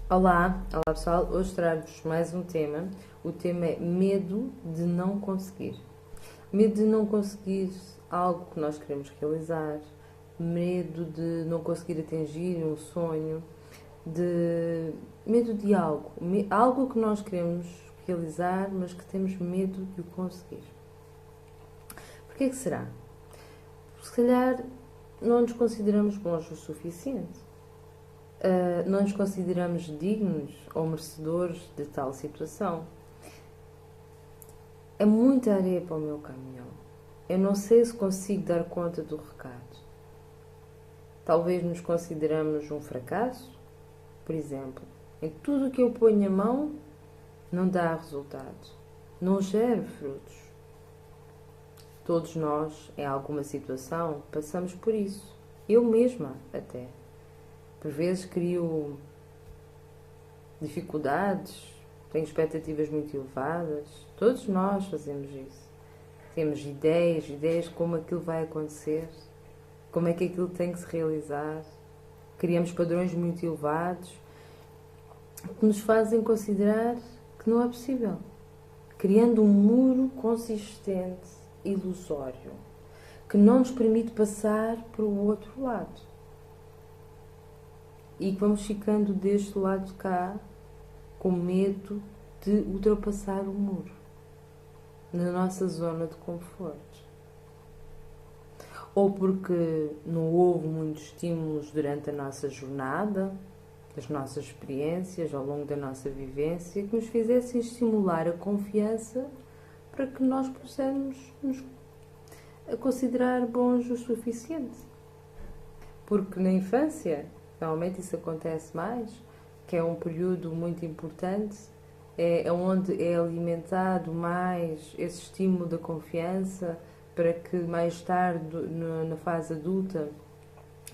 Olá pessoal, hoje trago-vos mais um tema. O tema é medo de não conseguir. Medo de não conseguir algo que nós queremos realizar, medo de não conseguir atingir um sonho, medo de algo que nós queremos realizar, mas que temos medo de o conseguir. Porquê que será? Se calhar não nos consideramos bons o suficiente. Não nos consideramos dignos ou merecedores de tal situação. É muita areia para o meu caminhão. Eu não sei se consigo dar conta do recado. Talvez nos consideramos um fracasso, por exemplo. Em tudo o que eu ponho a mão, não dá resultado. Não gera frutos. Todos nós, em alguma situação, passamos por isso. Eu mesma, até. Por vezes crio dificuldades, tenho expectativas muito elevadas. Todos nós fazemos isso. Temos ideias de como aquilo vai acontecer, como é que aquilo tem que se realizar. Criamos padrões muito elevados que nos fazem considerar que não é possível. Criando um muro consistente, ilusório, que não nos permite passar para o outro lado. E vamos ficando deste lado de cá com medo de ultrapassar o muro na nossa zona de conforto. Ou porque não houve muitos estímulos durante a nossa jornada, das nossas experiências, ao longo da nossa vivência, que nos fizessem estimular a confiança para que nós possamos nos considerar bons o suficiente. Porque na infância, normalmente isso acontece mais, que é um período muito importante, é onde é alimentado mais esse estímulo da confiança para que mais tarde, na fase adulta,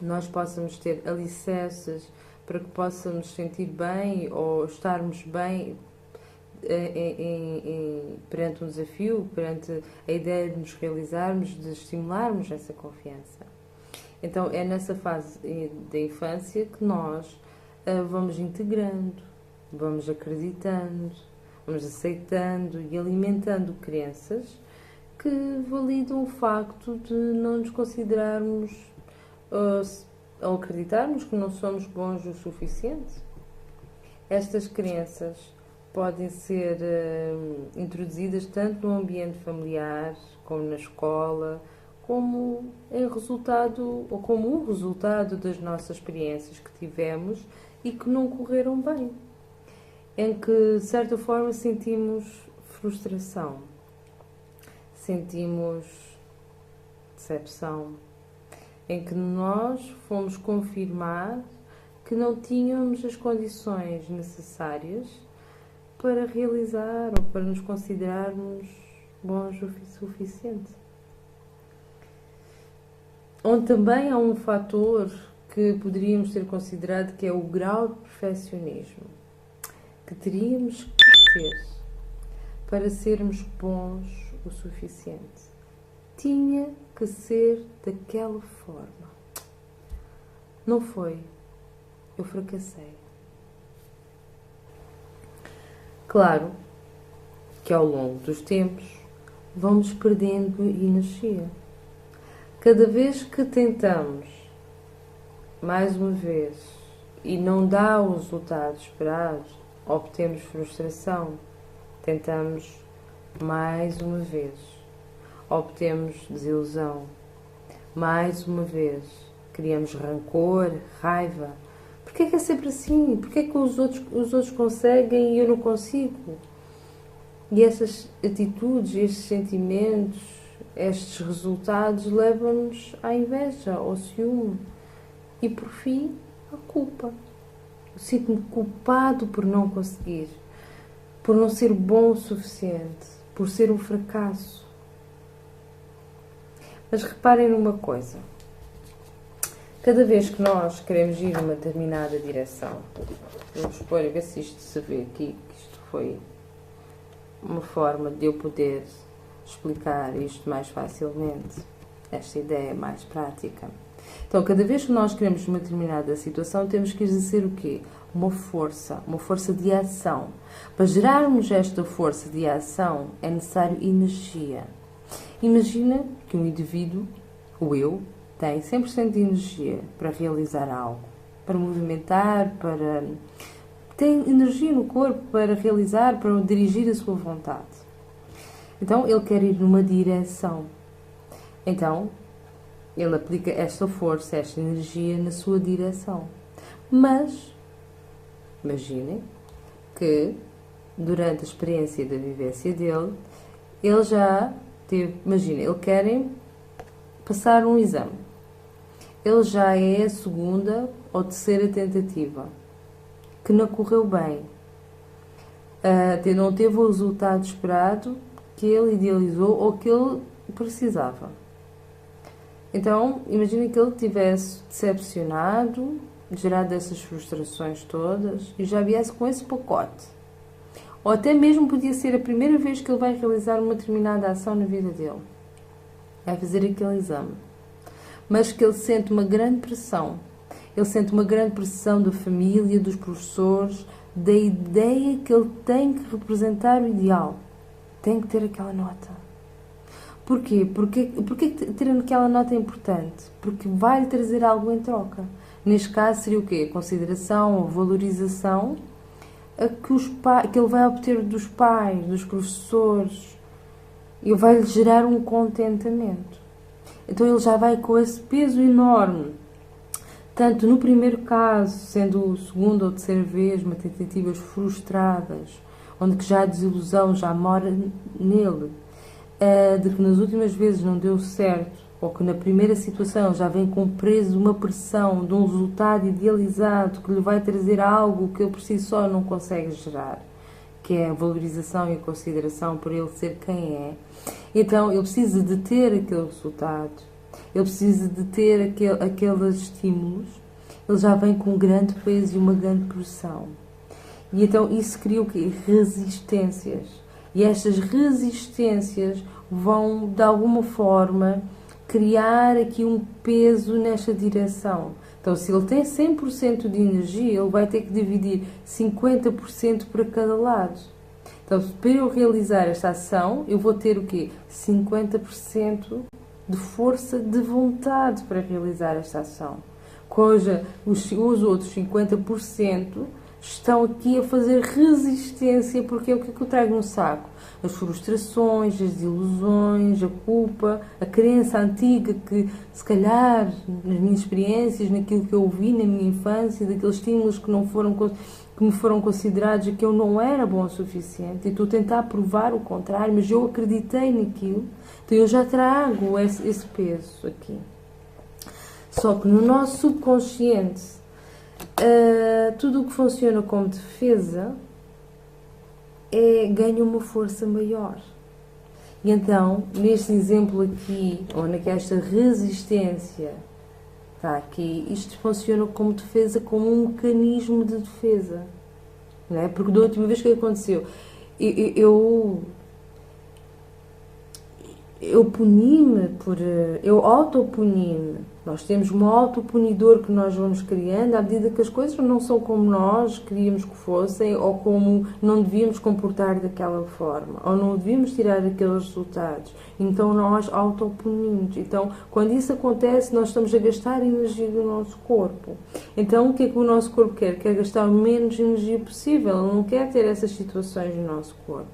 nós possamos ter alicerces para que possamos sentir bem ou estarmos bem perante um desafio, perante a ideia de nos realizarmos, de estimularmos essa confiança. Então é nessa fase da infância que nós vamos integrando, vamos acreditando, vamos aceitando e alimentando crenças que validam o facto de não nos considerarmos ou acreditarmos que não somos bons o suficiente. Estas crenças podem ser introduzidas tanto no ambiente familiar como na escola, como um resultado das nossas experiências que tivemos e que não correram bem, em que de certa forma sentimos frustração, sentimos decepção, em que nós fomos confirmar que não tínhamos as condições necessárias para realizar ou para nos considerarmos bons o suficiente. Onde também há um fator que poderíamos ter considerado, que é o grau de perfeccionismo que teríamos que ter para sermos bons o suficiente. Tinha que ser daquela forma. Não foi. Eu fracassei. Claro que ao longo dos tempos vamos perdendo energia. Cada vez que tentamos, mais uma vez, e não dá o resultado esperado, obtemos frustração. Tentamos mais uma vez, obtemos desilusão. Mais uma vez, criamos rancor, raiva. Porquê que é sempre assim? Porquê que os outros conseguem e eu não consigo? E essas atitudes, estes sentimentos, estes resultados levam-nos à inveja, ao ciúme e, por fim, à culpa. Eu sinto-me culpado por não conseguir, por não ser bom o suficiente, por ser um fracasso. Mas reparem numa coisa. Cada vez que nós queremos ir numa determinada direção, vamos pôr a ver se isto se vê aqui, que isto foi uma forma de eu poder explicar isto mais facilmente, esta ideia mais prática. Então, cada vez que nós queremos uma determinada situação, temos que exercer o quê? Uma força de ação. Para gerarmos esta força de ação, é necessário energia. Imagina que um indivíduo, o eu, tem 100% de energia para realizar algo, para movimentar, tem energia no corpo para realizar, para dirigir a sua vontade. Então, ele quer ir numa direção. Então, ele aplica esta força, esta energia na sua direção. Mas, imaginem que, durante a experiência da vivência dele, ele já teve, imaginem, ele querem passar um exame. Ele já é a segunda ou terceira tentativa, que não correu bem. Não teve o resultado esperado que ele idealizou ou que ele precisava. Então, imaginem que ele tivesse decepcionado, gerado essas frustrações todas e já viesse com esse pacote. Ou até mesmo podia ser a primeira vez que ele vai realizar uma determinada ação na vida dele. É fazer aquele exame. Mas que ele sente uma grande pressão. Ele sente uma grande pressão da família, dos professores, da ideia que ele tem que representar o ideal. Tem que ter aquela nota. Porquê? Porque ter aquela nota é importante? Porque vai-lhe trazer algo em troca. Neste caso seria o quê? A consideração, a valorização que ele vai obter dos pais, dos professores. E vai-lhe gerar um contentamento. Então ele já vai com esse peso enorme. Tanto no primeiro caso, sendo a segunda ou terceira vez, uma tentativas frustradas, onde que já a desilusão já mora nele, de que nas últimas vezes não deu certo, ou que na primeira situação já vem com preso uma pressão de um resultado idealizado que lhe vai trazer algo que ele por si só não consegue gerar, que é a valorização e a consideração por ele ser quem é. Então ele precisa de ter aquele resultado, ele precisa de ter aqueles estímulos, ele já vem com um grande peso e uma grande pressão. E então isso cria o quê? Resistências. E estas resistências vão, de alguma forma, criar aqui um peso nesta direção. Então, se ele tem 100% de energia, ele vai ter que dividir 50% para cada lado. Então, para eu realizar esta ação, eu vou ter o quê? 50% de força de vontade para realizar esta ação. Cuja os outros 50% estão aqui a fazer resistência, porque é o que eu trago no saco? As frustrações, as desilusões, a culpa, a crença antiga que, se calhar, nas minhas experiências, naquilo que eu ouvi na minha infância, daqueles estímulos que me foram considerados que eu não era bom o suficiente, e estou a tentar provar o contrário, mas eu acreditei naquilo, então eu já trago esse peso aqui. Só que no nosso subconsciente, tudo o que funciona como defesa ganha uma força maior. E então, neste exemplo aqui, ou nesta resistência, está aqui, isto funciona como defesa, como um mecanismo de defesa. Não é? Porque da última vez que aconteceu, eu puni-me, eu autopuni-me. Nós temos um autopunidor que nós vamos criando à medida que as coisas não são como nós queríamos que fossem, ou como não devíamos comportar daquela forma, ou não devíamos tirar aqueles resultados. Então nós autopunimos. Então, quando isso acontece, nós estamos a gastar energia do nosso corpo. Então, o que é que o nosso corpo quer? Quer gastar o menos energia possível. Ele não quer ter essas situações no nosso corpo.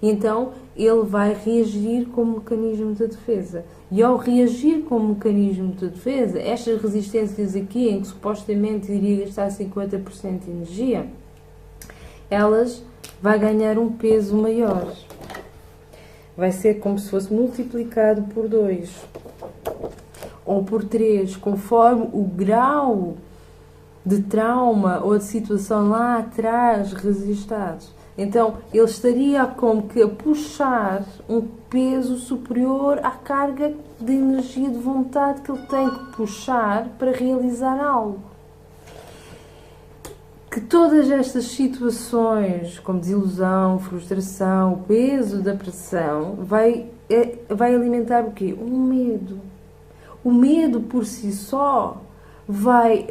Então, ele vai reagir como mecanismo de defesa. E ao reagir como mecanismo de defesa, estas resistências aqui, em que supostamente iria gastar 50% de energia, elas vão ganhar um peso maior. Vai ser como se fosse multiplicado por 2 ou por 3, conforme o grau de trauma ou de situação lá atrás resistado. Então, ele estaria como que a puxar um peso superior à carga de energia de vontade que ele tem que puxar para realizar algo. Que todas estas situações, como desilusão, frustração, o peso da pressão, vai alimentar o quê? Um medo. o medo por si só vai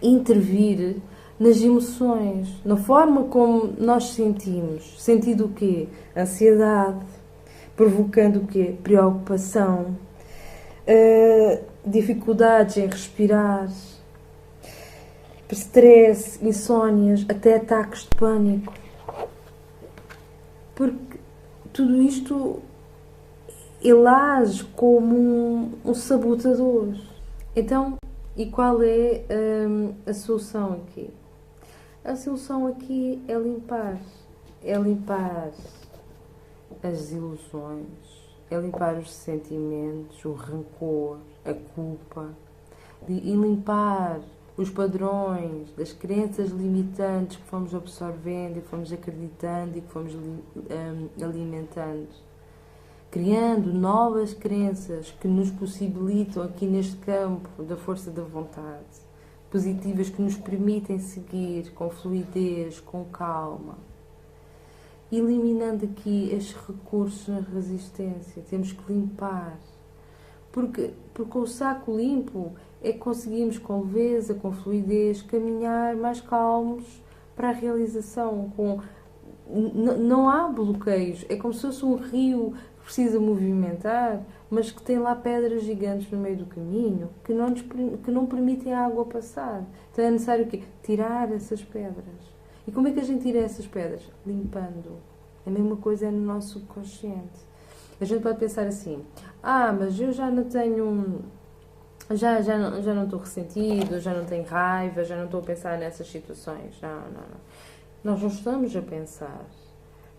intervir nas emoções, na forma como nós sentimos. Sentindo o quê? Ansiedade, provocando o quê? Preocupação, dificuldades em respirar, stress, insónias, até ataques de pânico. Porque tudo isto ele age como um sabotador. Então, e qual é a solução aqui? A solução aqui é limpar. É limpar as ilusões, é limpar os sentimentos, o rancor, a culpa, e limpar os padrões das crenças limitantes que fomos absorvendo e fomos acreditando e que fomos alimentando, criando novas crenças que nos possibilitam aqui neste campo da força da vontade, positivas que nos permitem seguir com fluidez, com calma, eliminando aqui estes recursos na resistência. Temos que limpar, porque com o saco limpo é que conseguimos com leveza, com fluidez, caminhar mais calmos para a realização. Não há bloqueios, é como se fosse um rio que precisa movimentar, mas que tem lá pedras gigantes no meio do caminho que não permitem a água passar. Então é necessário o quê? Tirar essas pedras. E como é que a gente tira essas pedras? Limpando. A mesma coisa é no nosso subconsciente. A gente pode pensar assim: mas eu já não tenho... Já não estou ressentido, já não tenho raiva, já não estou a pensar nessas situações. Não. Nós não estamos a pensar.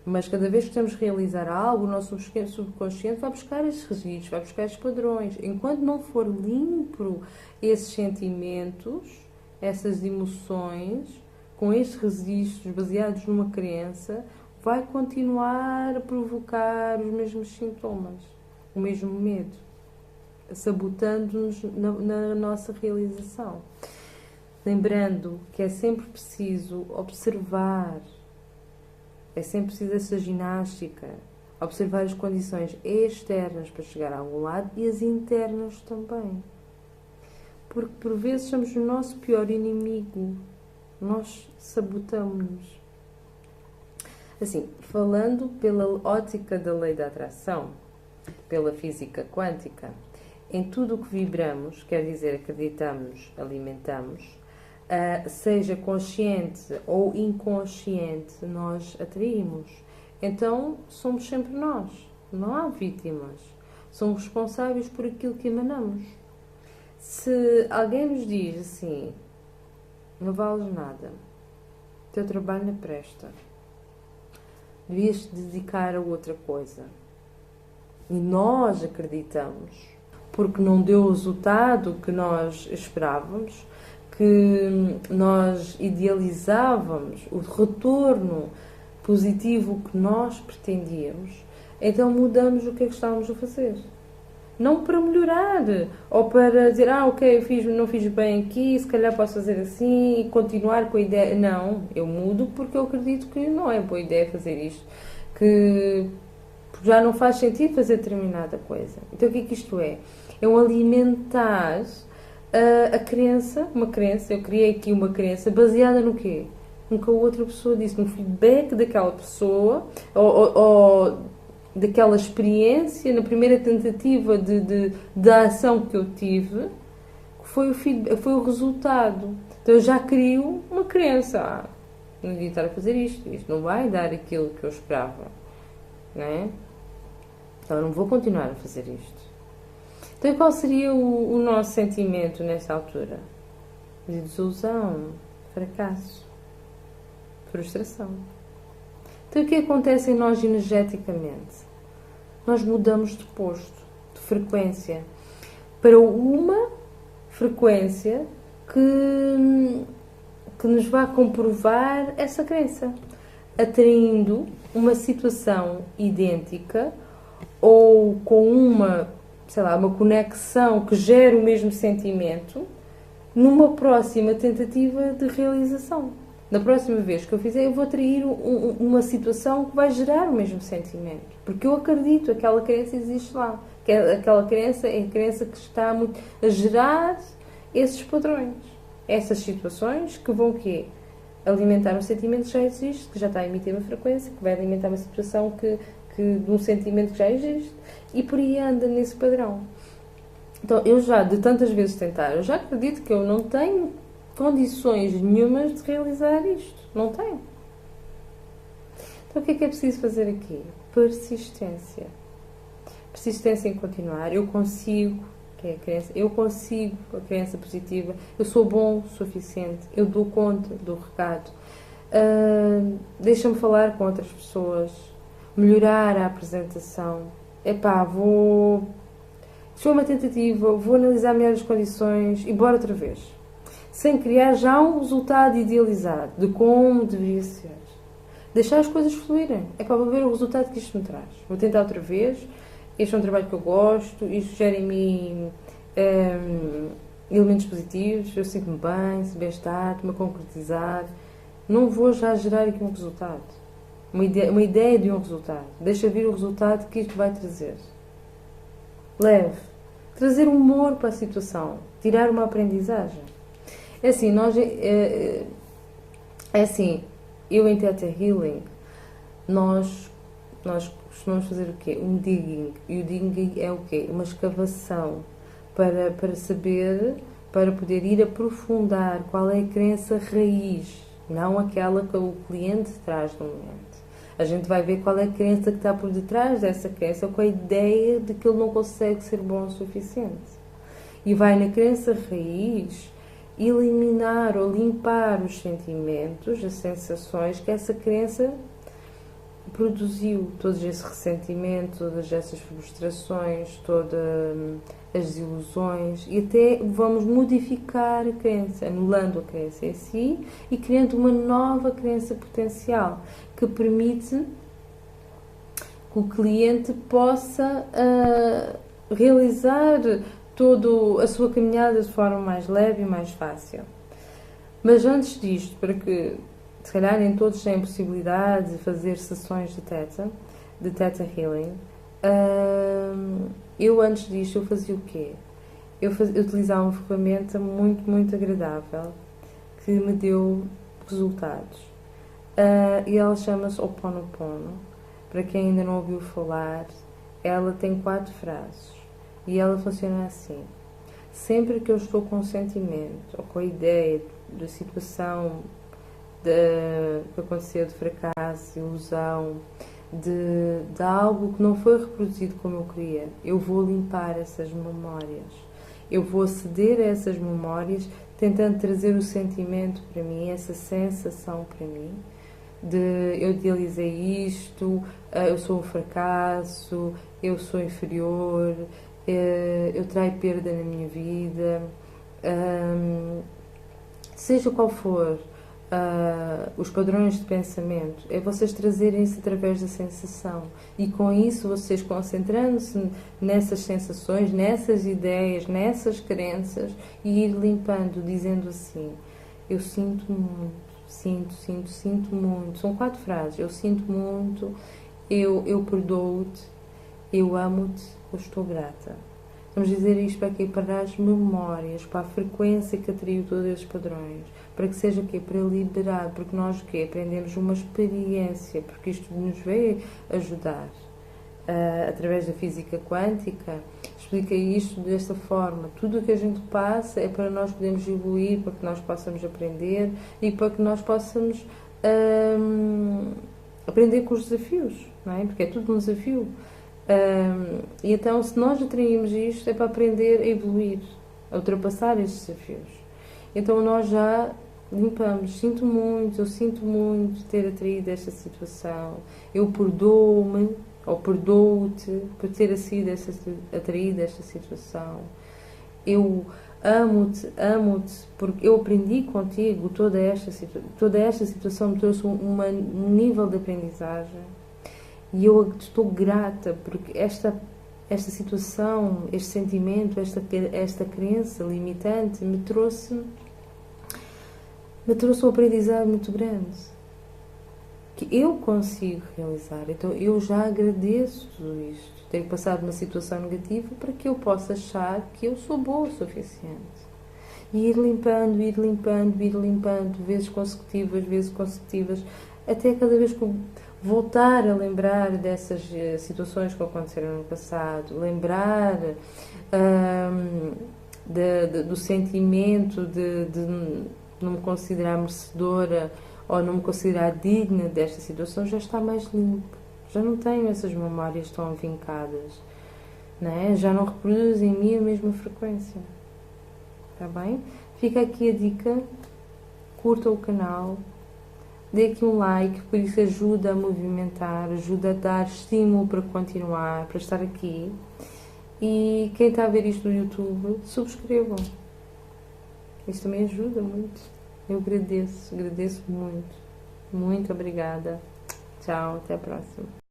Mas cada vez que estamos a realizar algo, o nosso subconsciente vai buscar esses registros, vai buscar esses padrões. Enquanto não for limpo esses sentimentos, essas emoções, com estes registros baseados numa crença, vai continuar a provocar os mesmos sintomas, o mesmo medo, sabotando-nos na nossa realização. Lembrando que é sempre preciso observar, é sempre preciso essa ginástica, observar as condições externas para chegar a algum lado e as internas também. Porque por vezes somos o nosso pior inimigo, nós sabotamos-nos. Assim, falando pela ótica da lei da atração, pela física quântica, em tudo o que vibramos, quer dizer, acreditamos, alimentamos, seja consciente ou inconsciente, nós atraímos. Então, somos sempre nós, não há vítimas. Somos responsáveis por aquilo que emanamos. Se alguém nos diz assim: não vales nada, teu trabalho não presta, devias te dedicar a outra coisa, e nós acreditamos, porque não deu o resultado que nós esperávamos, que nós idealizávamos, o retorno positivo que nós pretendíamos, então mudamos o que é que estávamos a fazer. Não para melhorar, ou para dizer, ok, não fiz bem aqui, se calhar posso fazer assim e continuar com a ideia. Não, eu mudo porque eu acredito que não é boa ideia fazer isto, que já não faz sentido fazer determinada coisa. Então o que é que isto é? É um alimentar a crença, uma crença, eu criei aqui uma crença baseada no quê? No que a outra pessoa disse, no feedback daquela pessoa, ou daquela experiência, na primeira tentativa de ação que eu tive, que foi o resultado. Então eu já crio uma crença. Não devia estar a fazer isto não vai dar aquilo que eu esperava, não é? Então eu não vou continuar a fazer isto. Então qual seria o nosso sentimento nesta altura? De desilusão, fracasso, frustração. Então o que acontece em nós energeticamente? Nós mudamos de posto, de frequência, para uma frequência que nos vai comprovar essa crença, atraindo uma situação idêntica ou com uma conexão que gera o mesmo sentimento numa próxima tentativa de realização. Na próxima vez que eu fizer, eu vou atrair uma situação que vai gerar o mesmo sentimento. Porque eu acredito, aquela crença existe lá. Aquela crença é a crença que está a gerar esses padrões. Essas situações que vão o quê? Alimentar um sentimento que já existe, que já está a emitir uma frequência, que vai alimentar uma situação de um sentimento que já existe. E por aí anda nesse padrão. Então, eu já, de tantas vezes tentar, eu já acredito que eu não tenho condições nenhumas de realizar isto. Não tenho. Então, o que é preciso fazer aqui? Persistência. Persistência em continuar. Eu consigo, que é a crença, eu consigo, a crença positiva. Eu sou bom o suficiente. Eu dou conta do recado. Deixa-me falar com outras pessoas. Melhorar a apresentação. Se for uma tentativa, vou analisar melhor as condições e bora outra vez. Sem criar já um resultado idealizado de como deveria ser. Deixar as coisas fluírem. Vou ver o resultado que isto me traz. Vou tentar outra vez. Este é um trabalho que eu gosto. Isto gera em mim elementos positivos. Eu sinto-me bem, se bem-estar, estou-me a concretizar. Não vou já gerar aqui um resultado. Uma ideia de um resultado. Deixa vir o resultado que isto vai trazer. Leve. Trazer humor para a situação. Tirar uma aprendizagem. É assim, eu em Theta Healing, nós costumamos fazer o quê? Um digging. E o digging é o quê? Uma escavação para saber, para poder ir aprofundar qual é a crença raiz, não aquela que o cliente traz no momento. A gente vai ver qual é a crença que está por detrás dessa crença, com a ideia de que ele não consegue ser bom o suficiente. E vai na crença raiz eliminar ou limpar os sentimentos, as sensações que essa crença produziu. Todo esse ressentimento, todas essas frustrações, todas as desilusões, e até vamos modificar a crença, anulando a crença em si e criando uma nova crença potencial que permite que o cliente possa realizar toda a sua caminhada de forma mais leve e mais fácil. Mas antes disto, para que se calhar nem todos têm possibilidade de fazer sessões de Theta Healing, eu antes disto eu fazia o quê? Eu utilizava uma ferramenta muito, muito agradável que me deu resultados. E ela chama-se Ho'oponopono. Para quem ainda não ouviu falar, ela tem 4 frases. E ela funciona assim. Sempre que eu estou com um sentimento ou com a ideia da situação que aconteceu, de fracasso, ilusão, de algo que não foi reproduzido como eu queria, eu vou limpar essas memórias. Eu vou aceder a essas memórias, tentando trazer o sentimento para mim, essa sensação para mim, de eu idealizei isto, eu sou um fracasso, eu sou inferior, eu traio perda na minha vida, seja qual for os padrões de pensamento, é vocês trazerem isso através da sensação, e com isso vocês concentrando-se nessas sensações, nessas ideias, nessas crenças, e ir limpando, dizendo assim: eu sinto muito, sinto muito. São 4 frases: eu sinto muito, eu perdoo-te, eu amo-te, eu estou grata. Vamos dizer isto para quê? Para as memórias, para a frequência que atraiu todos esses padrões, para que seja o quê? Para liberar, porque nós o quê? Aprendemos uma experiência, porque isto nos veio ajudar. Através da física quântica, explica isto desta forma: tudo o que a gente passa é para nós podermos evoluir, para que nós possamos aprender e para que nós possamos aprender com os desafios, não é? Porque é tudo um desafio. E então, se nós atraímos isto, é para aprender a evoluir, a ultrapassar estes desafios. Então nós já limpamos: eu sinto muito ter atraído esta situação, eu perdoo-me ou perdoo-te por ter atraído esta situação, eu amo-te porque eu aprendi contigo, toda esta situação me trouxe um nível de aprendizagem, e eu estou grata porque esta situação, este sentimento, esta crença limitante me trouxe me trouxe um aprendizado muito grande, que eu consigo realizar. Então eu já agradeço tudo isto. Tenho passado uma situação negativa para que eu possa achar que eu sou boa o suficiente. E ir limpando, ir limpando, ir limpando, vezes consecutivas, até cada vez que eu voltar a lembrar dessas situações que aconteceram no passado, lembrar do sentimento de não me considerar merecedora ou não me considerar digna desta situação, já está mais limpo. Já não tenho essas memórias tão vincadas, né? Já não reproduz em mim a mesma frequência. Está bem? Fica aqui a dica, curta o canal, dê aqui um like, por isso ajuda a movimentar, ajuda a dar estímulo para continuar, para estar aqui. E quem está a ver isto no YouTube, subscrevam. Isso também ajuda muito. Eu agradeço muito. Muito obrigada. Tchau, até a próxima.